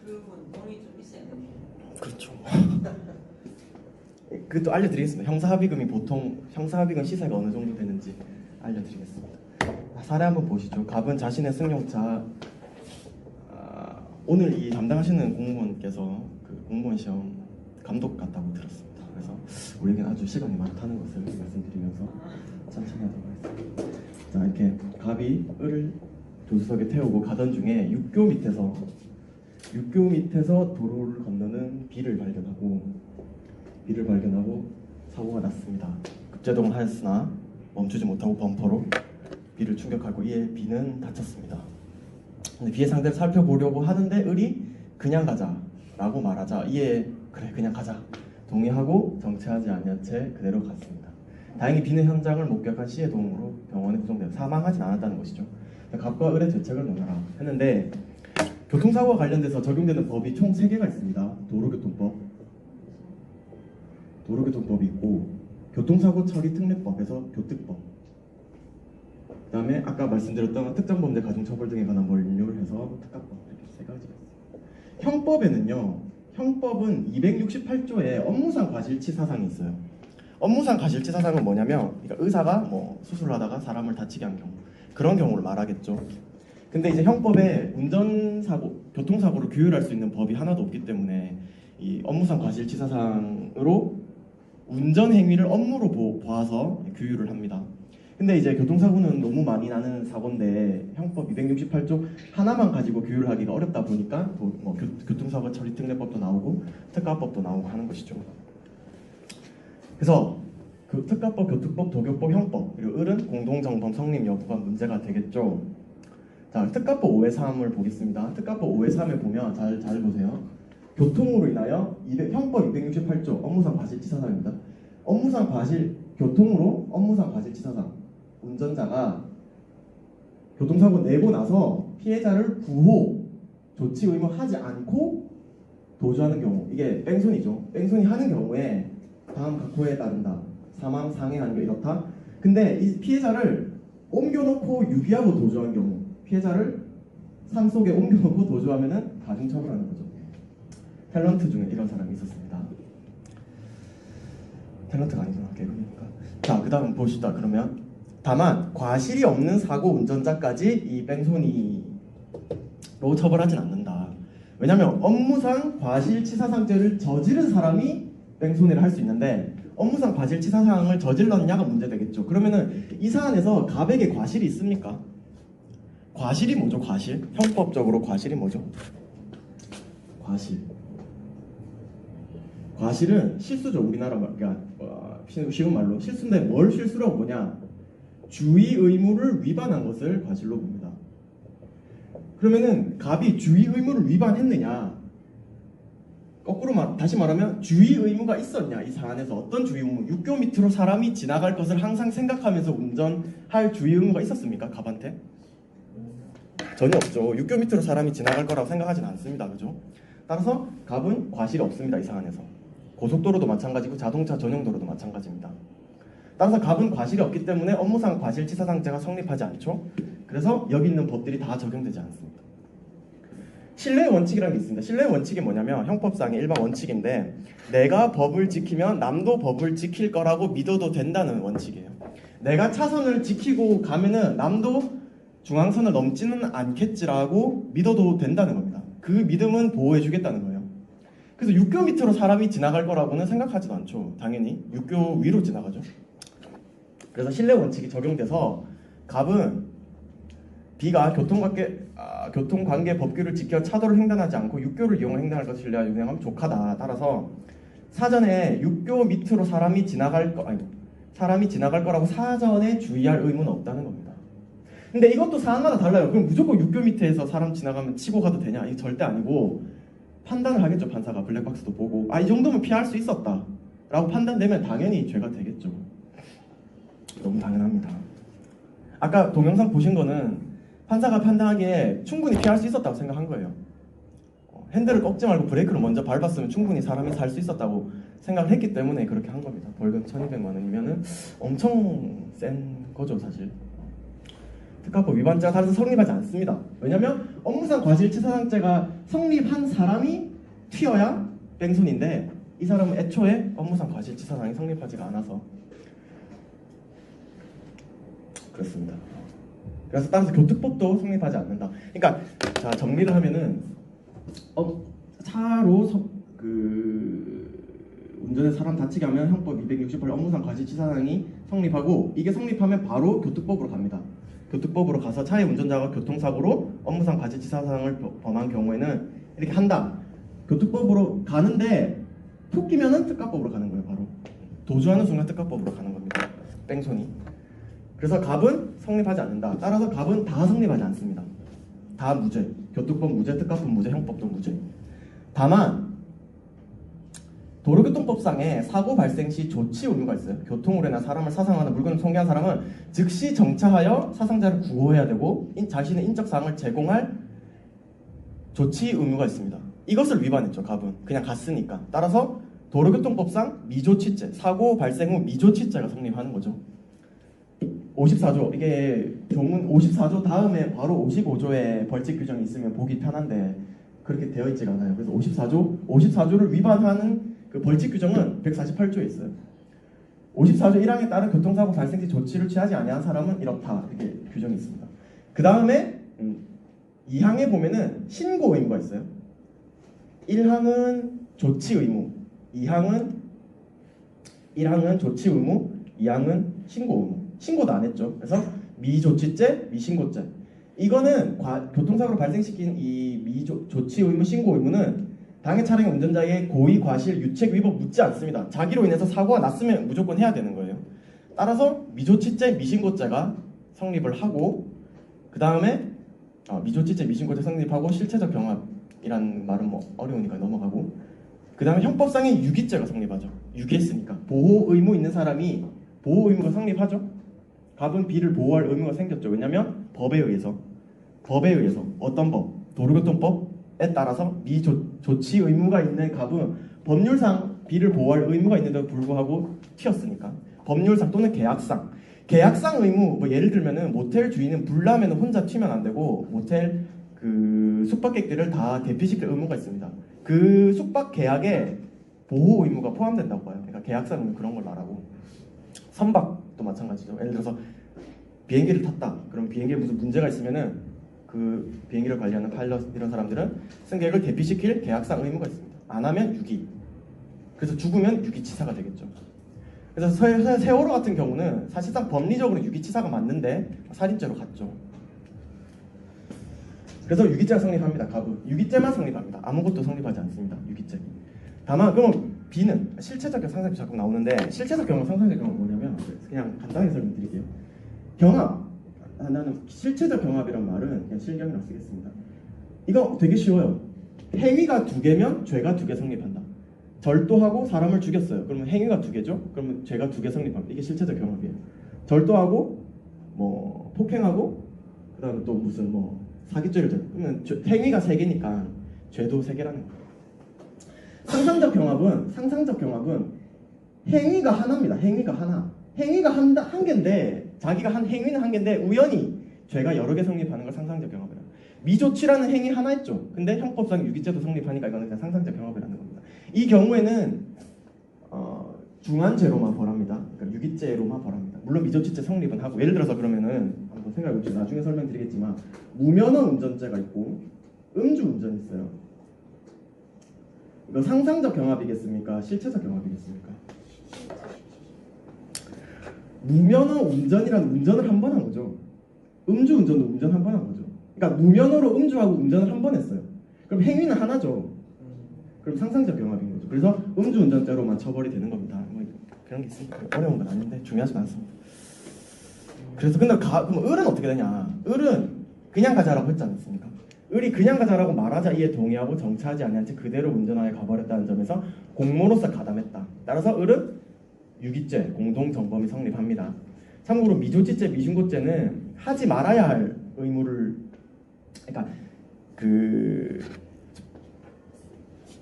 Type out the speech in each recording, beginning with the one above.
그분 돈이 좀 있어야 되는 그렇죠. 그것도 알려드리겠습니다. 형사합의금이 보통 형사합의금 시세가 어느 정도 되는지 알려드리겠습니다. 사례 한번 보시죠. 갑은 자신의 승용차 오늘 이 담당하시는 공무원께서 그 공무원 시험 감독 같다고 들었습니다. 그래서 우리에겐 아주 시간이 많다는 것을 말씀드리면서 천천히 하도록 하겠습니다. 자, 이렇게 갑이 을을 조수석에 태우고 가던 중에 육교 밑에서 도로를 건너는 비를 발견하고 사고가 났습니다. 급제동을 하였으나 멈추지 못하고 범퍼로 비를 충격하고 이에 비는 다쳤습니다. 근데 비의 상태를 살펴보려고 하는데 을이 그냥 가자라고 말하자 이에 그래 그냥 가자 동의하고 정체하지 아니한 채 그대로 갔습니다. 다행히 비는 현장을 목격한 C의 도움으로 병원에 구송되어 사망하진 않았다는 것이죠. 갑과 을의 대책을 논하라 했는데 교통사고와 관련돼서 적용되는 법이 총 3개가 있습니다. 도로교통법이 있고 교통사고 처리 특례법에서 교특법, 그 다음에 아까 말씀드렸던 특정범죄 가중처벌 등에 관한 법률을 해서 특가법, 이렇게 3가지가 있습니다. 형법은 268조에 업무상 과실치사상이 있어요. 업무상 과실치사상은 뭐냐면 그러니까 의사가 뭐 수술을 하다가 사람을 다치게 한 경우 그런 경우를 말하겠죠. 근데 이제 형법에 운전사고, 교통사고를 규율할 수 있는 법이 하나도 없기 때문에 이 업무상 과실치사상으로 운전 행위를 업무로 봐서 규율을 합니다. 근데 이제 교통사고는 너무 많이 나는 사고인데 형법 268조 하나만 가지고 규율하기가 어렵다 보니까 뭐 교통사고 처리 특례법도 나오고 특가법도 나오고 하는 것이죠. 그래서 그 특가법, 교특법, 도교법, 형법 그리고 을은 공동정범 성립 여부가 문제가 되겠죠. 자, 특가법 5의 3을 보겠습니다. 특가법 5의 3에 보면 잘 보세요. 교통으로 인하여 형법 268조 업무상 과실치사상입니다. 교통으로 업무상 과실치사상 운전자가 교통사고 내고 나서 피해자를 구호 조치 의무하지 않고 도주하는 경우 이게 뺑소니죠. 뺑소니 하는 경우에 다음 각호에 따른다. 사망, 상해하는 게 이렇다. 근데 이 피해자를 옮겨놓고 유기하고 도주한 경우 피해자를 산속에 옮겨놓고 도주하면은 가중처벌하는 거죠. 탤런트 중에 이런 사람이 있었습니다. 탤런트가 아니구나, 개그니까. 자, 그 다음 보시다. 그러면 다만 과실이 없는 사고 운전자까지 이 뺑소니로 처벌하진 않는다. 왜냐하면 업무상 과실치사상죄를 저지른 사람이 뺑소니를 할 수 있는데 업무상 과실치사상을 저질렀냐가 문제되겠죠. 그러면은 이 사안에서 갑에게 과실이 있습니까? 과실이 뭐죠? 과실? 형법적으로 과실이 뭐죠? 과실은 실수죠. 우리나라 그러니까 쉬운 말로 실수인데 뭘 실수라고 보냐? 주의 의무를 위반한 것을 과실로 봅니다. 그러면은 갑이 주의 의무를 위반했느냐? 거꾸로 다시 말하면 주의 의무가 있었냐? 이 사안에서 어떤 주의 의무? 육교 밑으로 사람이 지나갈 것을 항상 생각하면서 운전할 주의 의무가 있었습니까? 갑한테? 전혀 없죠. 육교 밑으로 사람이 지나갈 거라고 생각하진 않습니다. 그죠? 따라서 갑은 과실이 없습니다. 이 사안에서. 고속도로도 마찬가지고 자동차 전용도로도 마찬가지입니다. 따라서 갑은 과실이 없기 때문에 업무상 과실치사상죄가 성립하지 않죠. 그래서 여기 있는 법들이 다 적용되지 않습니다. 신뢰의 원칙이라는 게 있습니다. 신뢰의 원칙이 뭐냐면 형법상의 일반 원칙인데 내가 법을 지키면 남도 법을 지킬 거라고 믿어도 된다는 원칙이에요. 내가 차선을 지키고 가면은 남도 중앙선을 넘지는 않겠지라고 믿어도 된다는 겁니다. 그 믿음은 보호해주겠다는 거예요. 그래서 육교 밑으로 사람이 지나갈 거라고는 생각하지도 않죠. 당연히 육교 위로 지나가죠. 그래서 신뢰 원칙이 적용돼서 갑은 B가 교통관계 법규를 지켜 차도를 횡단하지 않고 육교를 이용해 횡단할 것을 신뢰하여 운행하면 족하다. 따라서 사전에 육교 밑으로 사람이 지나갈 거라고 사전에 주의할 의무는 없다는 겁니다. 근데 이것도 사안마다 달라요. 그럼 무조건 육교 밑에서 사람 지나가면 치고 가도 되냐? 이게 절대 아니고 판단을 하겠죠. 판사가 블랙박스도 보고 이 정도면 피할 수 있었다 라고 판단되면 당연히 죄가 되겠죠. 너무 당연합니다. 아까 동영상 보신 거는 판사가 판단하기에 충분히 피할 수 있었다고 생각한 거예요. 핸들을 꺾지 말고 브레이크를 먼저 밟았으면 충분히 사람이 살 수 있었다고 생각을 했기 때문에 그렇게 한 겁니다. 벌금 1200만 원이면은 엄청 센 거죠 사실. 특가법 위반죄가 따라서 성립하지 않습니다. 왜냐하면 업무상 과실치사상죄가 성립한 사람이 튀어야 뺑소니인데 이 사람은 애초에 업무상 과실치사상이 성립하지가 않아서 그렇습니다. 그래서 따라서 교특법도 성립하지 않는다. 그러니까 자 정리를 하면은 차로 운전에 사람 다치게 하면 형법 268 업무상 과실치사상이 성립하고 이게 성립하면 바로 교특법으로 갑니다. 교특법으로 가서 차의 운전자가 교통사고로 업무상 과실치사상을 범한 경우에는 이렇게 한다. 교특법으로 가는데 톡 끼면은 특가법으로 가는 거예요. 바로 도주하는 순간 특가법으로 가는 겁니다. 뺑소니. 그래서 갑은 성립하지 않는다. 따라서 갑은 다 성립하지 않습니다. 다 무죄. 교특법 무죄, 특가법 무죄, 형법도 무죄. 다만 도로교통법상에 사고 발생 시 조치 의무가 있어요. 교통으로 인한 사람을 사상하는 물건을 손괴한 사람은 즉시 정차하여 사상자를 구호해야 되고 자신의 인적 사항을 제공할 조치 의무가 있습니다. 이것을 위반했죠. 갑은 그냥 갔으니까. 따라서 도로교통법상 미조치죄, 사고 발생 후 미조치죄가 성립하는 거죠. 54조, 이게 조문 54조 다음에 바로 55조에 벌칙 규정이 있으면 보기 편한데 그렇게 되어 있지가 않아요. 그래서 54조를 위반하는 그 벌칙 규정은 148조에 있어요. 54조 1항에 따른 교통사고 발생 시 조치를 취하지 아니한 사람은 이렇다. 이렇게 규정이 있습니다. 그 다음에 2항에 보면은 신고 의무가 있어요. 1항은 조치 의무, 1항은 조치 의무, 2항은 신고 의무. 신고도 안 했죠. 그래서 미조치죄, 미신고죄. 이거는 교통사고를 발생시킨 이 미조치 의무, 신고 의무는 당해 차량의 운전자의 고의, 과실, 유책, 위법 묻지 않습니다. 자기로 인해서 사고가 났으면 무조건 해야 되는 거예요. 따라서 미조치죄, 미신고죄가 성립을 하고 그 다음에 미조치죄, 미신고죄 성립하고 실체적 경합이라는 말은 뭐 어려우니까 넘어가고 그 다음에 형법상의 유기죄가 성립하죠. 유기했으니까 보호 의무 있는 사람이 보호 의무가 성립하죠. 갑은 B를 보호할 의무가 생겼죠. 왜냐하면 법에 의해서 어떤 법? 도로교통법에 따라서 미조치 의무가 있는 갑은 법률상 B를 보호할 의무가 있는데도 불구하고 튀었으니까 법률상 또는 계약상 의무 뭐 예를 들면은 모텔 주인은 불나면 혼자 튀면 안 되고 모텔 그 숙박객들을 다 대피시킬 의무가 있습니다. 그 숙박 계약에 보호 의무가 포함된다고 봐요. 그러니까 계약상 의무 그런 걸 말하고 선박도 마찬가지죠. 예를 들어서 비행기를 탔다. 그럼 비행기에 무슨 문제가 있으면은 그 비행기를 관리하는 파일럿 이런 사람들은 승객을 대피시킬 계약상 의무가 있습니다. 안 하면 유기. 그래서 죽으면 유기치사가 되겠죠. 그래서 세월호 같은 경우는 사실상 법리적으로 유기치사가 맞는데 살인죄로 갔죠. 그래서 유기죄가 성립합니다. 갑은 유기죄만 성립합니다. 아무것도 성립하지 않습니다. 유기죄. 다만 그럼 B는 실체적 상상이 자꾸 나오는데 실체적 경험, 상상적 경험은 뭐냐면 그냥 간단하게 설명드릴게요. 경합. 나는 실체적 경합이란 말은 그냥 실경이라고 쓰겠습니다. 이거 되게 쉬워요. 행위가 2개면 죄가 2개 성립한다. 절도하고 사람을 죽였어요. 그러면 행위가 2개죠? 그러면 죄가 2개 성립합니다. 이게 실체적 경합이에요. 절도하고 뭐 폭행하고 그다음에 또 무슨 뭐 사기죄를 그러면 행위가 3개니까 죄도 3개라는 거예요. 상상적 경합은 행위가 하나입니다. 행위가 한 개인데 자기가 한 행위는 한 개인데 우연히 죄가 여러 개 성립하는 걸 상상적 경합이라고. 미조치라는 행위 하나 있죠. 근데 형법상 유기죄도 성립하니까 이거는 그냥 상상적 경합이라는 겁니다. 이 경우에는 중한죄로만 벌합니다. 그러니까 유기죄로만 벌합니다. 물론 미조치죄 성립은 하고 예를 들어서 그러면은 한번 생각해보시죠. 나중에 설명드리겠지만 무면허 운전죄가 있고 음주운전이 있어요. 이거 상상적 경합이겠습니까? 실체적 경합이겠습니까? 무면허 운전이란 운전을 한 번 한 거죠. 음주운전도 운전 한 번 한 거죠. 그러니까 무면허로 음주하고 운전을 한 번 했어요. 그럼 행위는 하나죠. 그럼 상상적 경합인 거죠. 그래서 음주운전죄로만 처벌이 되는 겁니다. 뭐 그런 게 있으니까 어려운 건 아닌데 중요하지 않습니다. 그래서 근데 그럼 을은 어떻게 되냐? 을은 그냥 가자라고 했지 않습니까? 을이 그냥 가자라고 말하자 이에 동의하고 정차하지 아니한 채 그대로 운전하여 가버렸다는 점에서 공모로서 가담했다. 따라서 을은 유기죄, 공동정범이 성립합니다. 참고로 미조치죄, 미신고죄는 하지 말아야 할 의무를 그러니까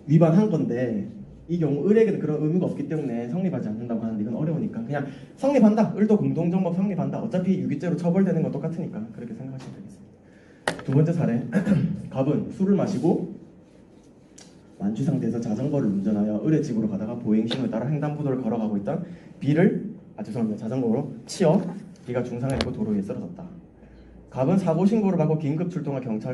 위반한 건데 이 경우 을에게는 그런 의무가 없기 때문에 성립하지 않는다고 하는데 이건 어려우니까 그냥 성립한다. 을도 공동정법 성립한다. 어차피 유기죄로 처벌되는 건 똑같으니까 그렇게 생각하시면 되겠습니다. 두 번째 사례. 갑은 술을 마시고 만취 상태에서 자전거를 운전하여 을의 집으로 가다가 보행신호에 따라 횡단보도를 걸어가고 있던 B를 죄송합니다. 자전거로 치어 B가 중상을 입고 도로 위에 쓰러졌다. 갑은 사고 신고를 받고 긴급 출동한 경찰